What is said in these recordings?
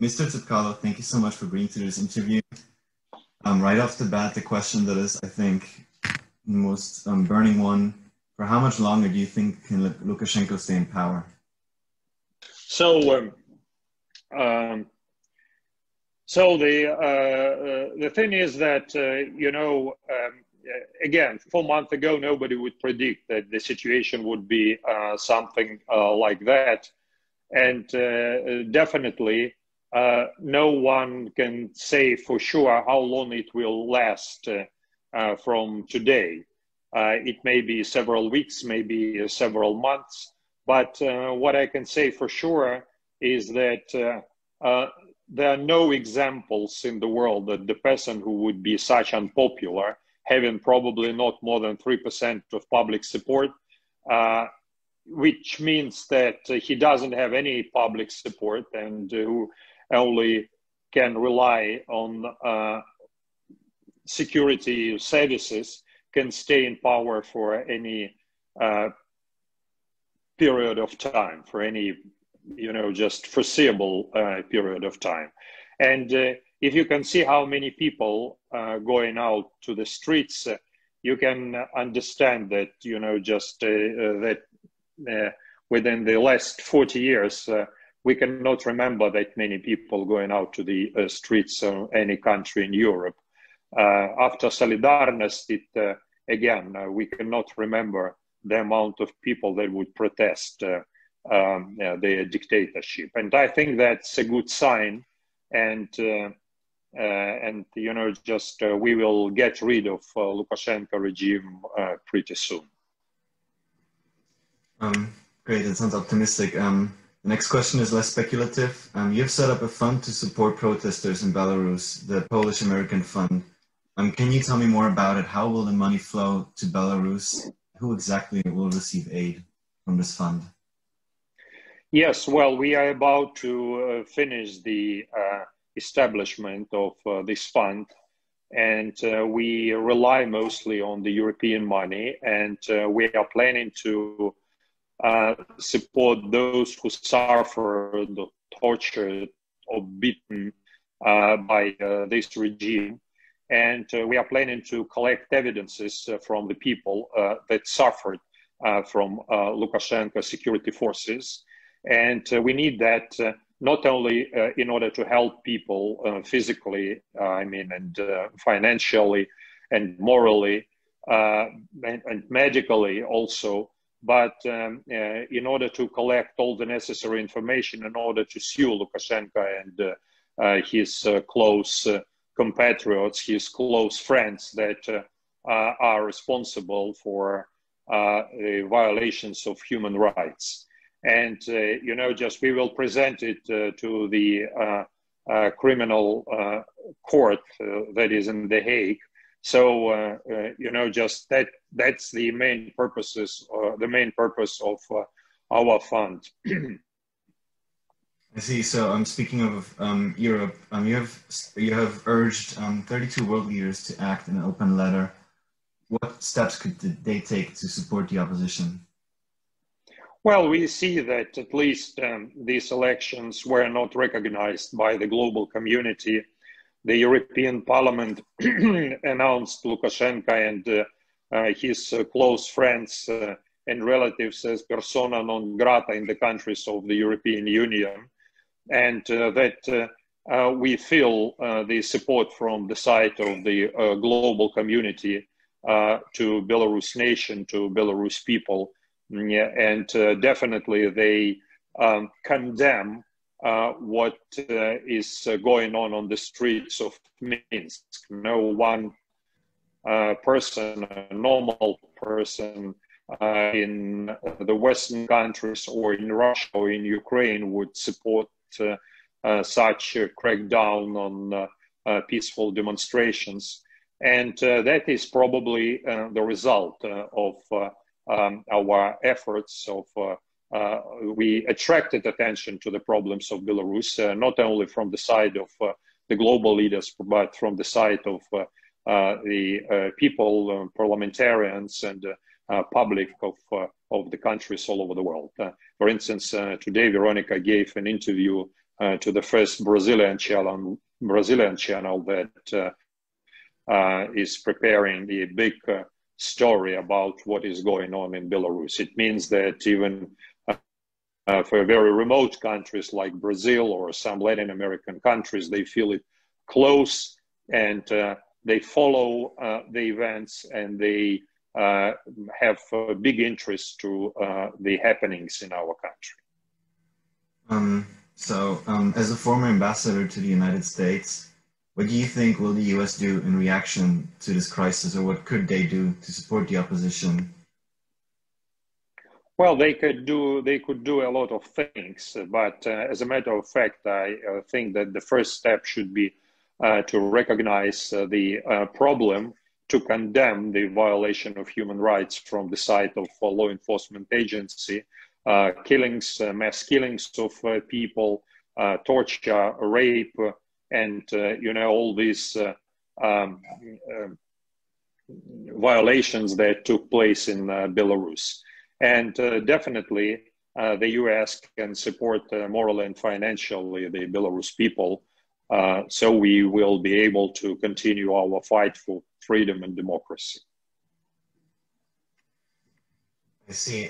Mr. Tsepkalo, thank you so much for agreeing to this interview. Right off the bat, the question that is, I think, the most burning one, for how much longer do you think can Lukashenko stay in power? So, the thing is that, again, 4 months ago, nobody would predict that the situation would be something like that. And definitely, no one can say for sure how long it will last from today. It may be several weeks, maybe several months. But what I can say for sure is that there are no examples in the world that the person who would be such unpopular, having probably not more than 3% of public support, which means that he doesn't have any public support and who only can rely on security services, can stay in power for any period of time, for any, just foreseeable period of time. And if you can see how many people going out to the streets, you can understand that, within the last 40 years, we cannot remember that many people going out to the streets of any country in Europe. After Solidarność, again, we cannot remember the amount of people that would protest the dictatorship. And I think that's a good sign. And we will get rid of Lukashenko regime pretty soon. Great, that sounds optimistic. The next question is less speculative. You have set up a fund to support protesters in Belarus, the Polish-American Fund. Can you tell me more about it? How will the money flow to Belarus? Who exactly will receive aid from this fund? Yes, well, we are about to finish the establishment of this fund, and we rely mostly on the European money, and we are planning to support those who suffered, tortured, or beaten by this regime. And we are planning to collect evidences from the people that suffered from Lukashenko security forces. And we need that not only in order to help people physically, and financially and morally and medically also, but in order to collect all the necessary information in order to sue Lukashenko and his close compatriots, his close friends that are responsible for violations of human rights. And, we will present it to the criminal court that is in The Hague. So, that's the main purposes, the main purpose of our fund. I see. So, speaking of Europe, you have urged 32 world leaders to act in an open letter. What steps could they take to support the opposition? Well, we see that at least these elections were not recognized by the global community. The European Parliament announced Lukashenko and his close friends and relatives as persona non grata in the countries of the European Union. And that we feel the support from the side of the global community to Belarus nation, to Belarus people. And definitely they condemn what is going on the streets of Minsk. No one person, a normal person in the Western countries or in Russia or in Ukraine would support such a crackdown on peaceful demonstrations. And that is probably the result of our efforts of we attracted attention to the problems of Belarus, not only from the side of the global leaders, but from the side of the people, parliamentarians, and public of the countries all over the world. For instance, today Veronica gave an interview to the first Brazilian channel that is preparing the big story about what is going on in Belarus. It means that even for very remote countries like Brazil or some Latin American countries, they feel it close, and they follow the events, and they have a big interest to the happenings in our country. As a former ambassador to the United States, what do you think will the US do in reaction to this crisis, or what could they do to support the opposition? Well, they could do a lot of things, but as a matter of fact, I think that the first step should be to recognize the problem, to condemn the violation of human rights from the side of law enforcement agency, killings, mass killings of people, torture, rape, and all these violations that took place in Belarus. And definitely the US can support morally and financially the Belarus people, so we will be able to continue our fight for freedom and democracy. I see.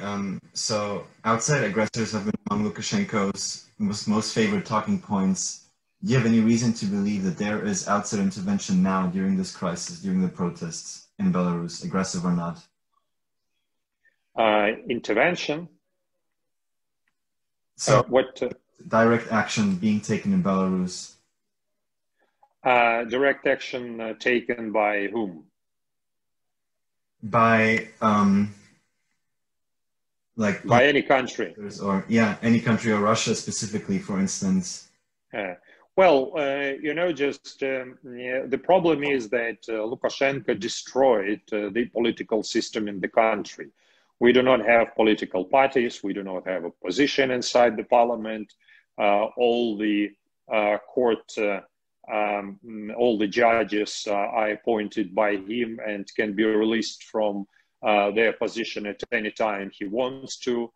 So outside aggressors have been among Lukashenko's most favorite talking points. Do you have any reason to believe that there is outside intervention now during this crisis, during the protests in Belarus, aggressive or not? Intervention? So what? Direct action being taken in Belarus? Direct action taken by whom? By by any country, or any country, or Russia specifically, for instance. Well, the problem is that Lukashenko destroyed the political system in the country. We do not have political parties. We do not have opposition inside the parliament. All the court, all the judges are appointed by him and can be released from their position at any time he wants to.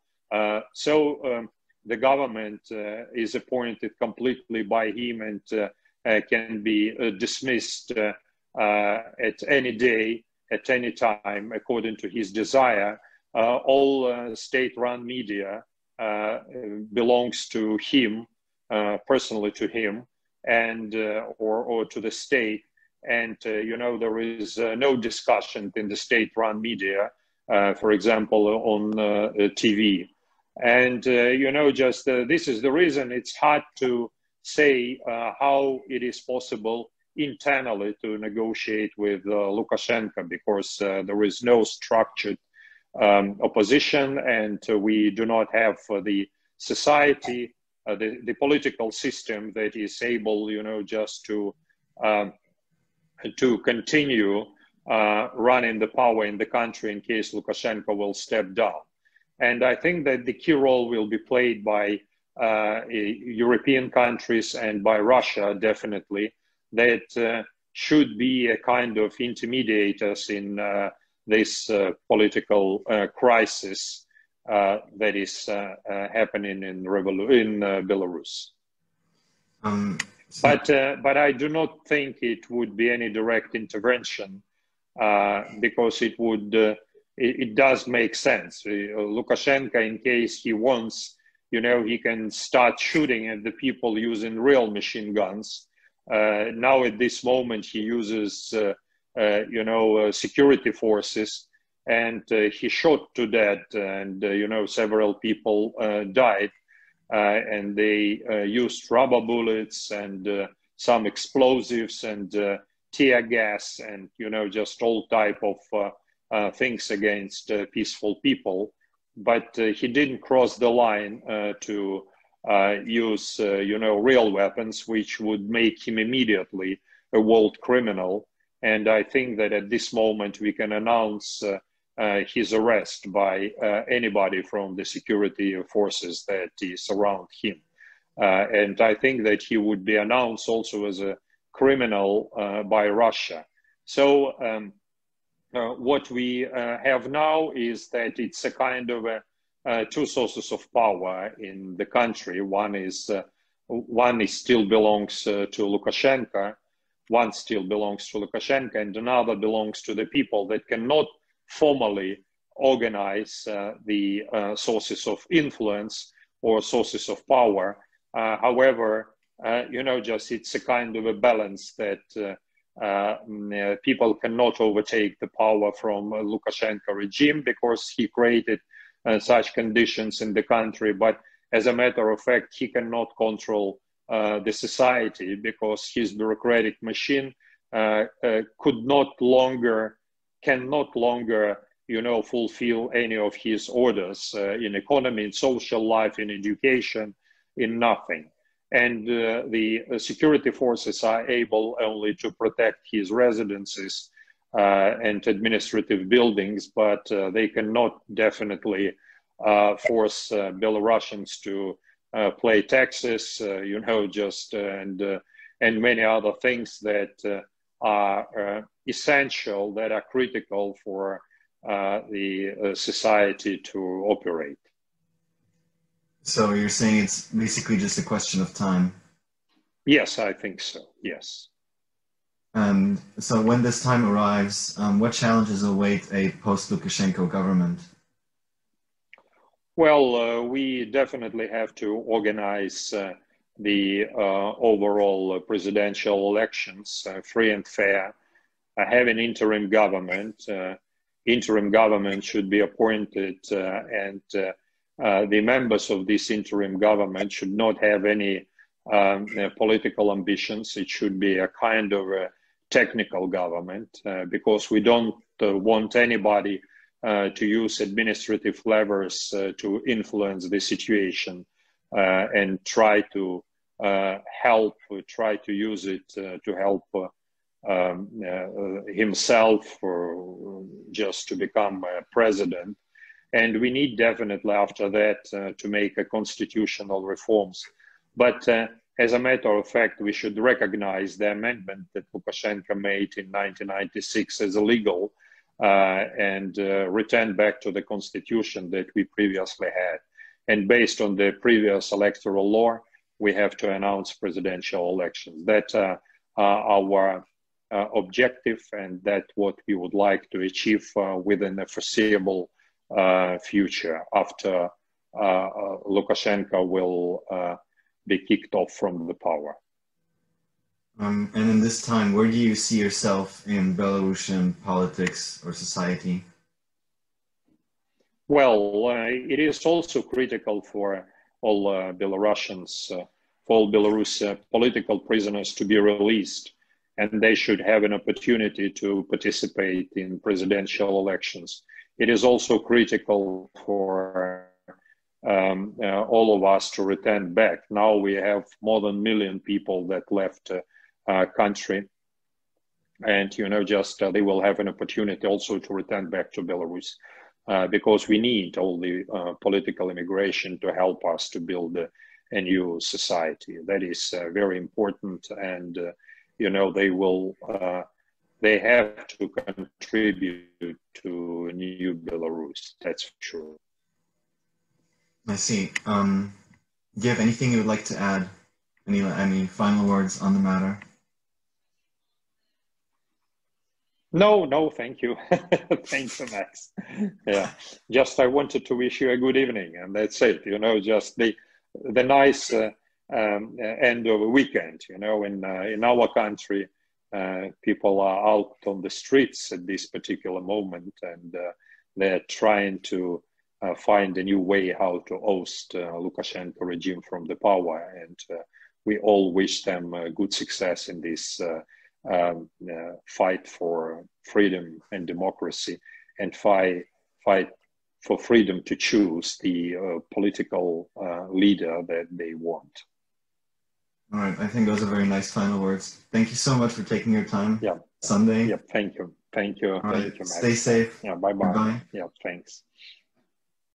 So the government is appointed completely by him and can be dismissed at any day, at any time, according to his desire. All state-run media belongs to him, personally to him, and or to the state. And there is no discussion in the state-run media, for example, on TV. And this is the reason it's hard to say how it is possible internally to negotiate with Lukashenko, because there is no structured opposition, and we do not have the society, the political system that is able, just to continue running the power in the country in case Lukashenko will step down. And I think that the key role will be played by European countries and by Russia, definitely, that should be a kind of intermediators in this political crisis that is happening in Belarus. But I do not think it would be any direct intervention, because it would. It does make sense. Lukashenko, in case he wants, he can start shooting at the people using real machine guns. Now at this moment, he uses, security forces, and he shot to death, and, several people died, and they used rubber bullets and some explosives and tear gas and, just all type of things against peaceful people, but he didn't cross the line to use, real weapons, which would make him immediately a world criminal. And I think that at this moment we can announce his arrest by anybody from the security forces that is around him. And I think that he would be announced also as a criminal by Russia. So what we have now is that it's a kind of two sources of power in the country. One is one is still belongs to Lukashenko, one still belongs to Lukashenko, and another belongs to the people that cannot formally organize the sources of influence or sources of power. However, just it's a kind of a balance that people cannot overtake the power from Lukashenko regime because he created such conditions in the country. But as a matter of fact, he cannot control the society because his bureaucratic machine cannot longer, fulfill any of his orders in economy, in social life, in education, in nothing. And the security forces are able only to protect his residences and administrative buildings, but they cannot definitely force Belarusians to pay taxes, and many other things that are essential, that are critical for the society to operate. So you're saying it's basically just a question of time? Yes, I think so, yes. And so when this time arrives, what challenges await a post-Lukashenko government? Well, we definitely have to organize the overall presidential elections free and fair, have an interim government. Interim government should be appointed and the members of this interim government should not have any political ambitions. It should be a kind of a technical government because we don't want anybody to use administrative levers to influence the situation and try to use it to help himself or just to become president. And we need definitely after that to make a constitutional reforms. But as a matter of fact, we should recognize the amendment that Lukashenko made in 1996 as illegal and return back to the constitution that we previously had. And based on the previous electoral law, we have to announce presidential elections. That's our objective, and that's what we would like to achieve within a foreseeable future after Lukashenko will be kicked off from the power. And in this time, where do you see yourself in Belarusian politics or society? Well, it is also critical for all Belarusians, for all Belarus political prisoners to be released, and they should have an opportunity to participate in presidential elections. It is also critical for all of us to return back. Now we have more than 1 million people that left country, and they will have an opportunity also to return back to Belarus because we need all the political immigration to help us to build a new society. That is very important, and they have to contribute to new Belarus. That's for sure. I see. Do you have anything you would like to add? Any final words on the matter? No, thank you. Thanks, Max. Yeah, just I wanted to wish you a good evening, and that's it. Just the nice end of a weekend. In our country, people are out on the streets at this particular moment, and they're trying to find a new way how to oust Lukashenko regime from the power, and we all wish them good success in this fight for freedom and democracy, and fight for freedom to choose the political leader that they want. All right, I think those are very nice final words. Thank you so much for taking your time. Yeah. Sunday. Yeah, thank you. All right, Thank you, Max. stay safe. Yeah, bye-bye. Goodbye. Yeah, thanks.